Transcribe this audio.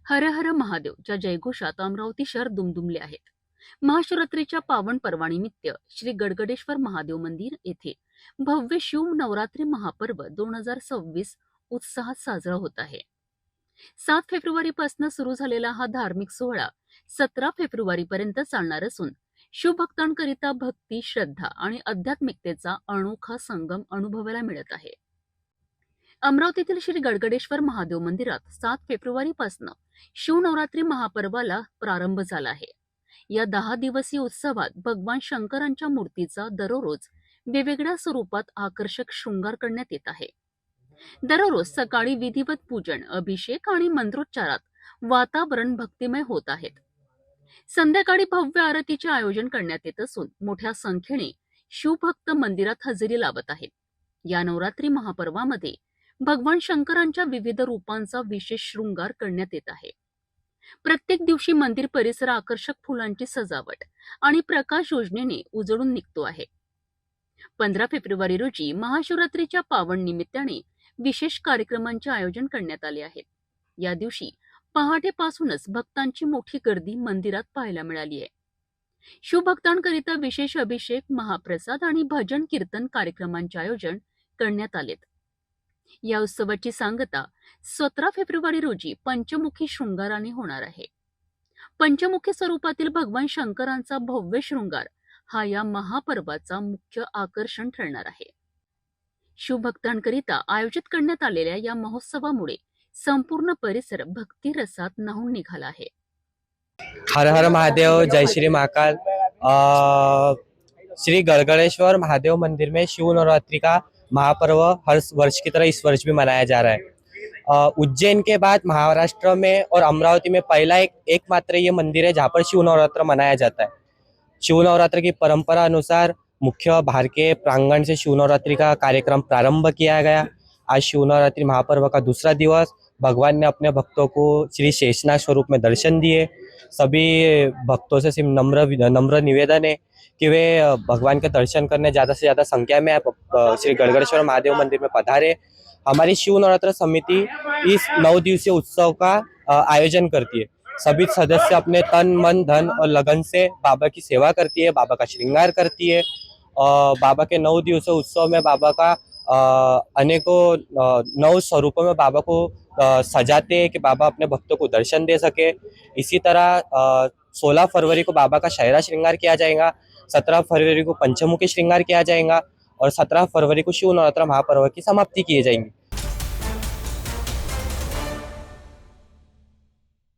हर हर महादेवच्या जयघोषात अमरावती शहर दुमदुमले आहेत. महाशिवरात्रीच्या पावन पर्वानिमित्त श्री गडगडेश्वर महादेव मंदिर येथे भव्य शिव नवरात्री महापर्व 2026 उत्साहात साजरा होत आहे. 7 फेब्रुवारीपासून सुरू झालेला हा धार्मिक सोहळा 17 फेब्रुवारीपर्यंत चालणार असून शिवभक्तांकरिता भक्ती, श्रद्धा आणि आध्यात्मिकतेचा अनोखा संगम अनुभवायला मिळत आहे. अमरावतीतील श्री गडगडेश्वर महादेव मंदिरात 7 फेब्रुवारीपासून शिवनवरात्री महापर्वाला प्रारंभ झाला आहे. या 10 दिवसीय उत्सवात भगवान शंकरांच्या मूर्तीचा दररोज वेगवेगळ्या स्वरूपात आकर्षक शृंगार करण्यात येत आहे. दररोज सकाळी विधिवत पूजन, अभिषेक आणि मंत्रोच्चारात वातावरण भक्तिमय होत आहेत. संध्याकाळी भव्य आरतीचे आयोजन करण्यात येत असून मोठ्या संख्येने शिवभक्त मंदिरात हजेरी लावत आहेत. या नवरात्री महापर्वामध्ये भगवान शंकरांच्या विविध रूपांचा विशेष शृंगार करण्यात येत आहे. प्रत्येक दिवशी मंदिर परिसर आकर्षक फुलांची सजावट आणि प्रकाश योजनेने उजळून निघतो आहे. 15 फेब्रुवारी रोजी महाशिवरात्रीच्या पावन निमित्ताने विशेष कार्यक्रमांचे आयोजन करण्यात आले आहे. या दिवशी पहाटेपासूनच भक्तांची मोठी गर्दी मंदिरात पाहायला मिळाली आहे. शिवभक्तांकरिता विशेष अभिषेक, महाप्रसाद आणि भजन कीर्तन कार्यक्रमांचे आयोजन करण्यात आलेत. या उत्सवाची सांगता 17 फेब्रुवारी रोजी पंचमुखी शृंगाराने होणार आहे. पंचमुखी स्वरूपातील भगवान शंकरांचा भव्य शृंगार हा या महापर्वाचा मुख्य आकर्षण ठरणार आहे. शिवभक्तांकरिता आयोजित करण्यात आलेल्या या महोत्सवामुळे संपूर्ण परिसर भक्ती रसात न्हाऊन निघाला आहे. हर हर महादेव, जय श्री महाकाल। श्री गड़गड़ेश्वर महादेव मंदिर में शिव नवरात्रि का महापर्व हर वर्ष की तरह इस वर्ष भी मनाया जा रहा है। उज्जैन के बाद महाराष्ट्र में और अमरावती में पहला एकमात्र ये मंदिर है जहाँ पर शिव नवरात्र मनाया जाता है। शिव नवरात्र की परंपरा अनुसार मुख्य बाहर के प्रांगण से शिव नवरात्रि का कार्यक्रम प्रारंभ किया गया। आज शिव नवरात्रि महापर्व का दूसरा दिवस, भगवान ने अपने भक्तों को श्री शेषनाग स्वरूप में दर्शन दिए। सभी भक्तों से सिर्फ नम्र निवेदन है कि वे भगवान के दर्शन करने ज़्यादा से ज़्यादा संख्या में श्री गड़गड़ेश्वर महादेव मंदिर में पधारे। हमारी शिव नवरात्र समिति इस 9 दिवसीय उत्सव का आयोजन करती है। सभी सदस्य अपने तन, मन, धन और लगन से बाबा की सेवा करती है, बाबा का श्रृंगार करती है। बाबा के 9 दिवसीय उत्सव में बाबा का अनेकों 9 स्वरूपों में बाबा को सजाते हैं कि बाबा अपने भक्तों को दर्शन दे सके। इसी तरह 16 फरवरी को बाबा का शायरा श्रृंगार किया जाएगा, 17 फरवरी को पंचमुखी श्रृंगार किया जाएगा और 17 फरवरी को शिव नवरात्र महापर्व की समाप्ति की जाएगी।